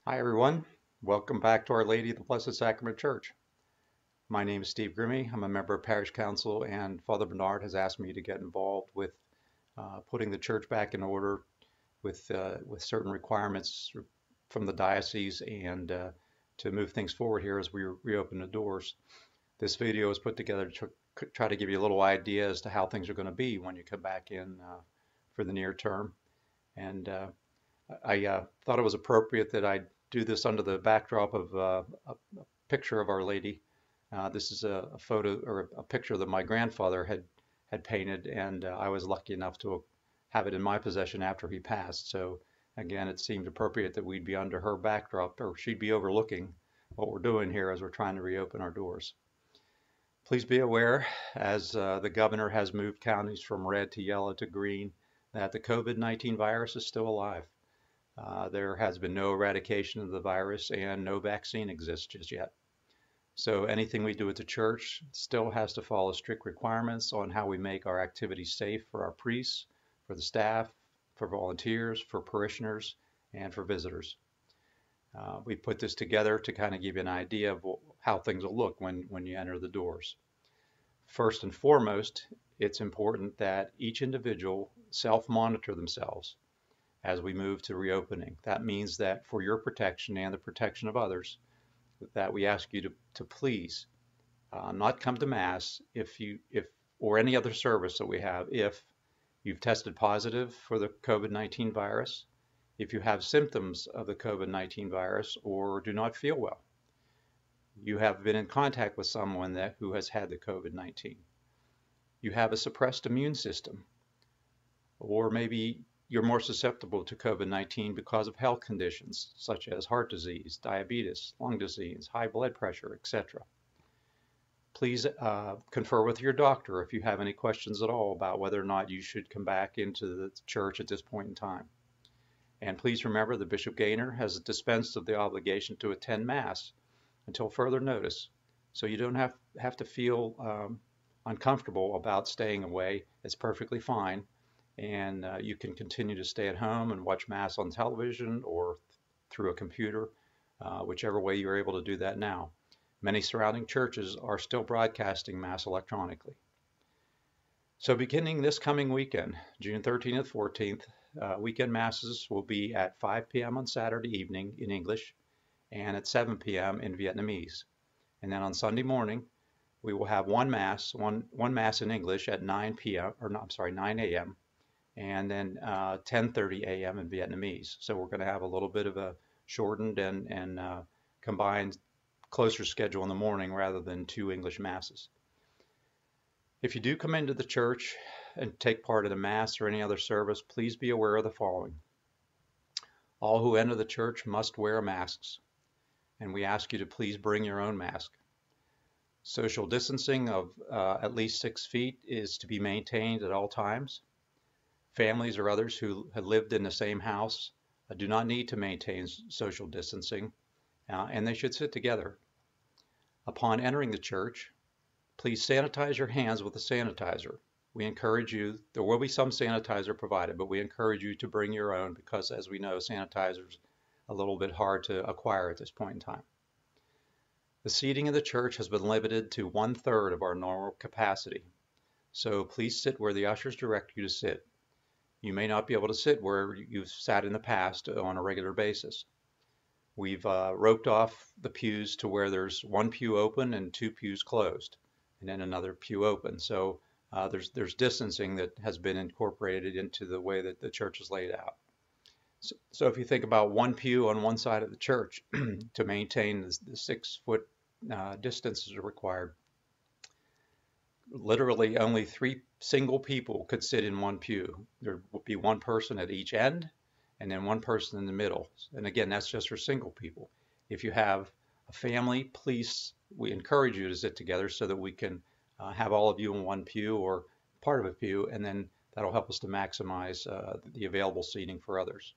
Hi everyone, welcome back to Our Lady of the Blessed Sacrament Church. My name is Steve Grimme. I'm a member of Parish Council, and Father Bernard has asked me to get involved with putting the church back in order with certain requirements from the diocese and to move things forward here as we reopen the doors. This video is put together to try to give you a little idea as to how things are going to be when you come back in for the near term. And I thought it was appropriate that I do this under the backdrop of a picture of Our Lady. This is a photo or a picture that my grandfather had painted, and I was lucky enough to have it in my possession after he passed. So again, it seemed appropriate that we'd be under her backdrop, or she'd be overlooking what we're doing here as we're trying to reopen our doors. Please be aware, as the governor has moved counties from red to yellow to green, that the COVID-19 virus is still alive. There has been no eradication of the virus and no vaccine exists just yet. So anything we do at the church still has to follow strict requirements on how we make our activities safe for our priests, for the staff, for volunteers, for parishioners, and for visitors. We put this together to kind of give you an idea of how things will look when you enter the doors. First and foremost, it's important that each individual self-monitor themselves as we move to reopening. That means that for your protection and the protection of others, that we ask you to please not come to Mass if or any other service that we have if you've tested positive for the COVID-19 virus, if you have symptoms of the COVID-19 virus or do not feel well, you have been in contact with someone who has had the COVID-19, you have a suppressed immune system, or maybe you're more susceptible to COVID-19 because of health conditions such as heart disease, diabetes, lung disease, high blood pressure, etc. Please confer with your doctor if you have any questions at all about whether or not you should come back into the church at this point in time. And please remember that Bishop Gaynor has dispensed of the obligation to attend Mass until further notice. So you don't have to feel uncomfortable about staying away. It's perfectly fine. And you can continue to stay at home and watch Mass on television or through a computer, whichever way you're able to do that now. Many surrounding churches are still broadcasting Mass electronically. So beginning this coming weekend, June 13th and 14th, weekend Masses will be at 5 p.m. on Saturday evening in English and at 7 p.m. in Vietnamese. And then on Sunday morning, we will have one Mass in English at 9 p.m. or no, I'm sorry, 9 a.m. and then 10:30 a.m. in Vietnamese. So we're going to have a little bit of a shortened and combined closer schedule in the morning rather than two English Masses. If you do come into the church and take part in the Mass or any other service, please be aware of the following. All who enter the church must wear masks, and we ask you to please bring your own mask. Social distancing of at least 6 feet is to be maintained at all times. Families or others who have lived in the same house do not need to maintain social distancing, and they should sit together. Upon entering the church, please sanitize your hands with a sanitizer. We encourage you, there will be some sanitizer provided, but we encourage you to bring your own because, as we know, sanitizer is a little bit hard to acquire at this point in time. The seating in the church has been limited to 1/3 of our normal capacity, so please sit where the ushers direct you to sit. You may not be able to sit where you've sat in the past on a regular basis. We've roped off the pews to where there's one pew open and two pews closed, and then another pew open. So there's distancing that has been incorporated into the way that the church is laid out. So if you think about one pew on one side of the church to maintain the 6-foot distances required, literally only 3 single people could sit in one pew. There would be one person at each end and then one person in the middle. And again, that's just for single people. If you have a family, please, we encourage you to sit together so that we can have all of you in one pew or part of a pew, and then that'll help us to maximize the available seating for others.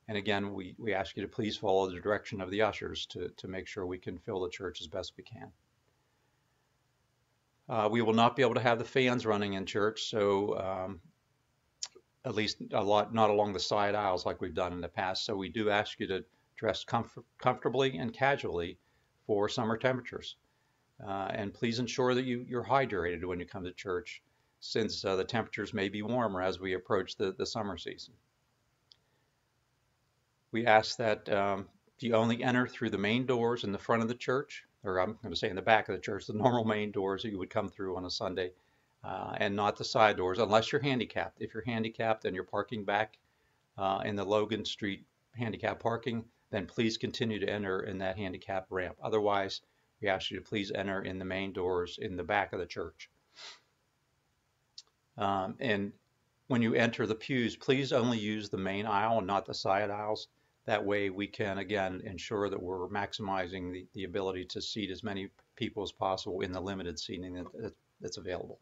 And again, we ask you to please follow the direction of the ushers to make sure we can fill the church as best we can. We will not be able to have the fans running in church, so at least not along the side aisles like we've done in the past. So we do ask you to dress comfortably and casually for summer temperatures. And please ensure that you're hydrated when you come to church, since the temperatures may be warmer as we approach the summer season. We ask that you only enter through the main doors in the front of the church, or I'm going to say in the back of the church, the normal main doors that you would come through on a Sunday, and not the side doors unless you're handicapped. If you're handicapped and you're parking back in the Logan Street handicap parking, then please continue to enter in that handicap ramp. Otherwise, we ask you to please enter in the main doors in the back of the church. And when you enter the pews, please only use the main aisle and not the side aisles. That way we can, again, ensure that we're maximizing the ability to seat as many people as possible in the limited seating that's available.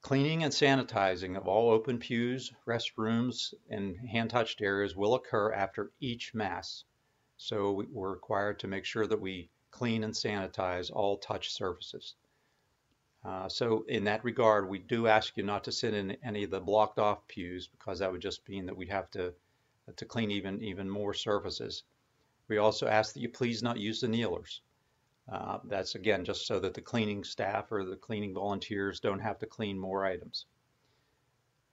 Cleaning and sanitizing of all open pews, restrooms, and hand-touched areas will occur after each Mass. So we're required to make sure that we clean and sanitize all touch surfaces. So in that regard, we do ask you not to sit in any of the blocked off pews, because that would just mean that we'd have to clean even more surfaces. We also ask that you please not use the kneelers. That's again just so that the cleaning staff or the cleaning volunteers don't have to clean more items.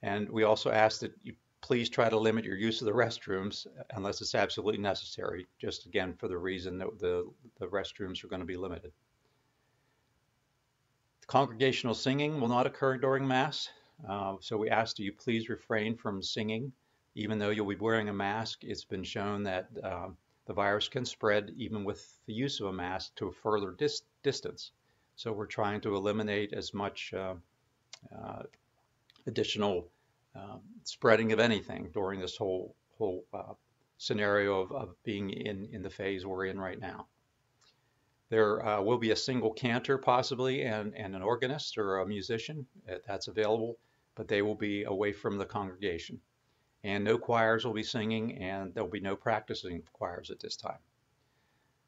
And we also ask that you please try to limit your use of the restrooms unless it's absolutely necessary, just again for the reason that the restrooms are going to be limited. Congregational singing will not occur during Mass, so we ask that you please refrain from singing. Even though you'll be wearing a mask, it's been shown that the virus can spread even with the use of a mask to a further distance. So we're trying to eliminate as much additional spreading of anything during this whole scenario of being in the phase we're in right now. There will be a single cantor possibly and an organist or a musician that's available, but they will be away from the congregation. And no choirs will be singing, and there will be no practicing choirs at this time.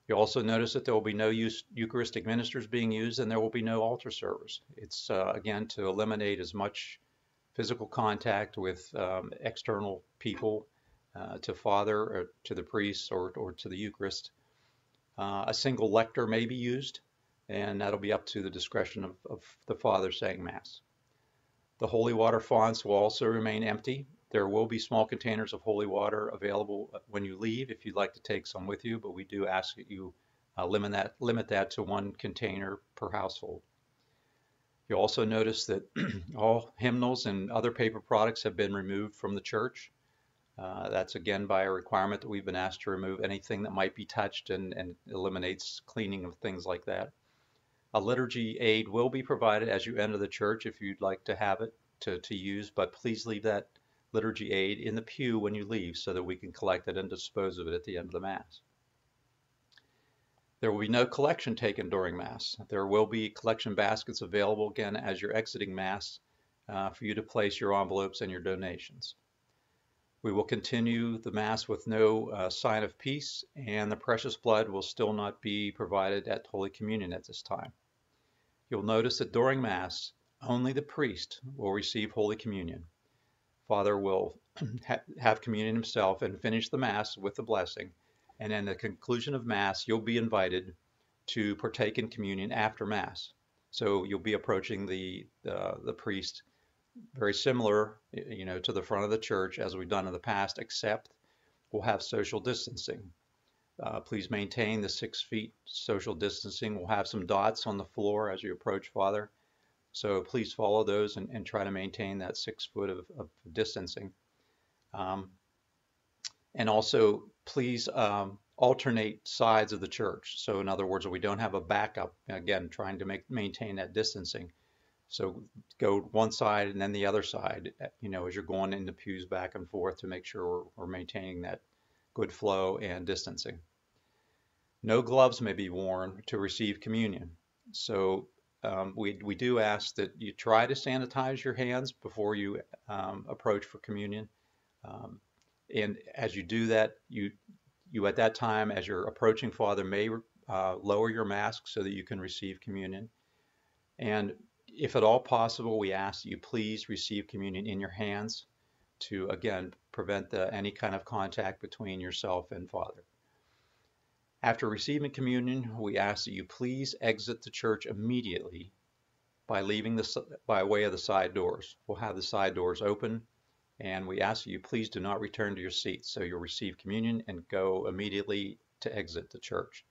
You'll also notice that there will be no Eucharistic ministers being used, and there will be no altar servers. It's, again, to eliminate as much physical contact with external people to Father or to the priest or to the Eucharist. A single lector may be used, and that'll be up to the discretion of the Father saying Mass. The holy water fonts will also remain empty. There will be small containers of holy water available when you leave if you'd like to take some with you, but we do ask that you limit that to 1 container per household. You'll also notice that all hymnals and other paper products have been removed from the church. That's again by a requirement that we've been asked to remove anything that might be touched and eliminates cleaning of things like that. A liturgy aid will be provided as you enter the church if you'd like to have it to use, but please leave that liturgy aid in the pew when you leave so that we can collect it and dispose of it at the end of the Mass. There will be no collection taken during Mass. There will be collection baskets available again as you're exiting Mass for you to place your envelopes and your donations. We will continue the Mass with no sign of peace, and the precious blood will still not be provided at Holy Communion at this time. You'll notice that during Mass, only the priest will receive Holy Communion. Father will have communion himself and finish the Mass with the blessing, and at the conclusion of Mass, you'll be invited to partake in communion after Mass. So you'll be approaching the priest very similar, to the front of the church as we've done in the past, except we'll have social distancing. Please maintain the 6 feet social distancing. We'll have some dots on the floor as you approach Father. So please follow those and try to maintain that 6 foot of distancing. And also, please alternate sides of the church. So in other words, we don't have a backup, again, trying to maintain that distancing. So go one side and then the other side, as you're going in the pews back and forth to make sure we're maintaining that good flow and distancing. No gloves may be worn to receive communion. So we do ask that you try to sanitize your hands before you approach for communion. And as you do that, you at that time, as you're approaching Father, may lower your mask so that you can receive communion. And if at all possible, we ask that you please receive communion in your hands to, again, prevent any kind of contact between yourself and Father. After receiving communion, we ask that you please exit the church immediately by leaving by way of the side doors. We'll have the side doors open, and we ask that you please do not return to your seats. So you'll receive communion and go immediately to exit the church.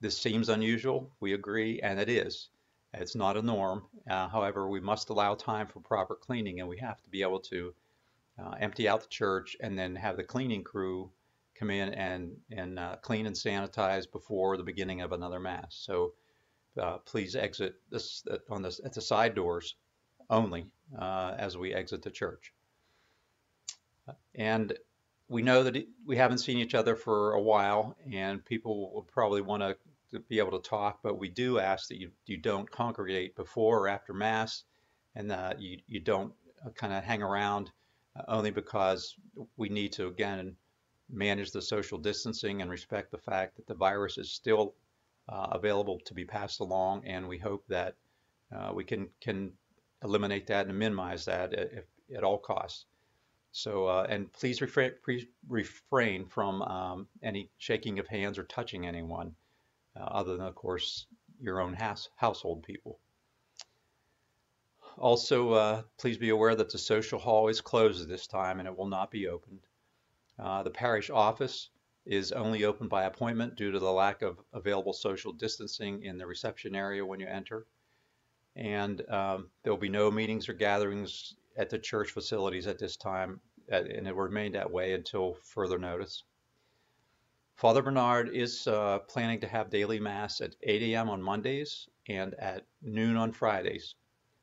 This seems unusual, we agree, and it is. It's not a norm. However, we must allow time for proper cleaning, and we have to be able to empty out the church and then have the cleaning crew come in and clean and sanitize before the beginning of another Mass. So please exit this at the side doors only as we exit the church. And we know that we haven't seen each other for a while, and people will probably want to be able to talk, but we do ask that you don't congregate before or after Mass, and that you don't kind of hang around only because we need to, again, manage the social distancing and respect the fact that the virus is still available to be passed along, and we hope that we can eliminate that and minimize that at all costs. So, and please refrain from any shaking of hands or touching anyone, other than, of course, your own household people. Also, please be aware that the social hall is closed at this time and it will not be opened. The parish office is only open by appointment due to the lack of available social distancing in the reception area when you enter. And there will be no meetings or gatherings at the church facilities at this time, and it will remain that way until further notice. Father Bernard is planning to have daily Mass at 8 a.m. on Mondays and at noon on Fridays.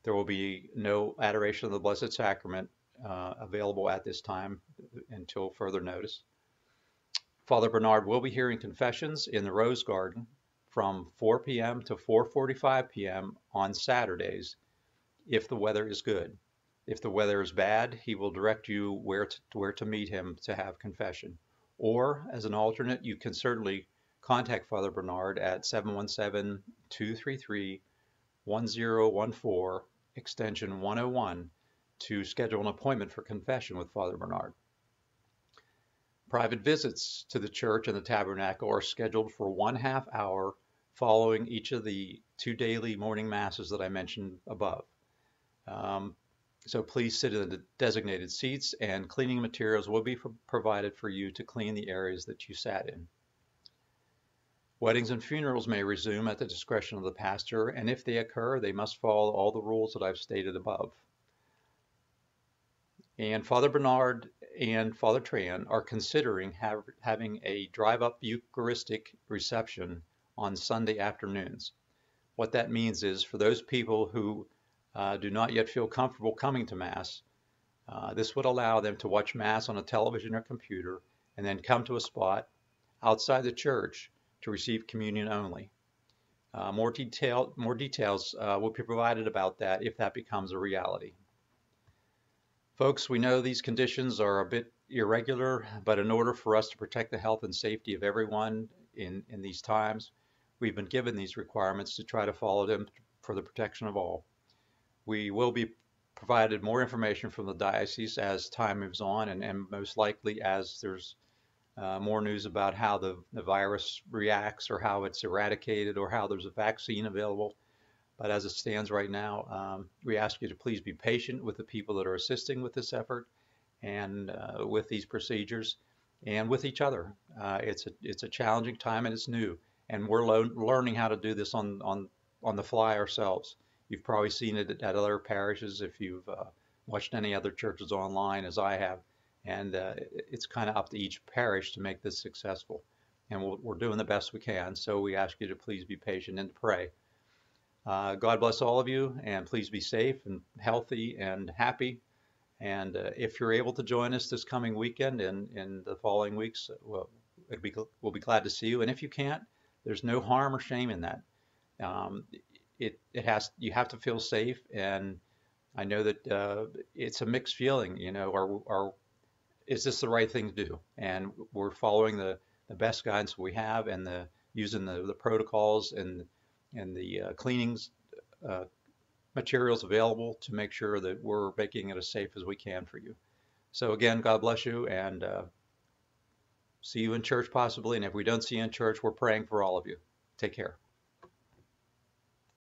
There will be no adoration of the Blessed Sacrament available at this time until further notice. Father Bernard will be hearing confessions in the Rose Garden from 4 p.m. to 4:45 p.m. on Saturdays if the weather is good. If the weather is bad, he will direct you where to meet him to have confession. Or, as an alternate, you can certainly contact Father Bernard at 717-233-1014, extension 101, to schedule an appointment for confession with Father Bernard. Private visits to the church and the tabernacle are scheduled for 1/2 hour following each of the 2 daily morning Masses that I mentioned above. So please sit in the designated seats, and cleaning materials will be provided for you to clean the areas that you sat in. Weddings and funerals may resume at the discretion of the pastor, and if they occur, they must follow all the rules that I've stated above. And Father Bernard and Father Tran are considering having a drive-up Eucharistic reception on Sunday afternoons. What that means is, for those people who do not yet feel comfortable coming to Mass, this would allow them to watch Mass on a television or computer and then come to a spot outside the church to receive communion only. More details will be provided about that if that becomes a reality. Folks, we know these conditions are a bit irregular, but in order for us to protect the health and safety of everyone in these times, we've been given these requirements to try to follow them for the protection of all. We will be provided more information from the diocese as time moves on, and most likely as there's more news about how the virus reacts, or how it's eradicated, or how there's a vaccine available. But as it stands right now, we ask you to please be patient with the people that are assisting with this effort and with these procedures and with each other. It's a challenging time, and it's new, and we're learning how to do this on the fly ourselves. You've probably seen it at other parishes if you've watched any other churches online, as I have, and it's kind of up to each parish to make this successful. And we're doing the best we can, so we ask you to please be patient and pray. God bless all of you, and please be safe and healthy and happy. And if you're able to join us this coming weekend and in the following weeks, we'll be glad to see you. And if you can't, there's no harm or shame in that. You have to feel safe, and I know that it's a mixed feeling. You know, is this the right thing to do? And we're following the best guidance we have, and using the protocols and the cleanings materials available to make sure that we're making it as safe as we can for you. So again, God bless you, and see you in church possibly. And if we don't see you in church, we're praying for all of you. Take care.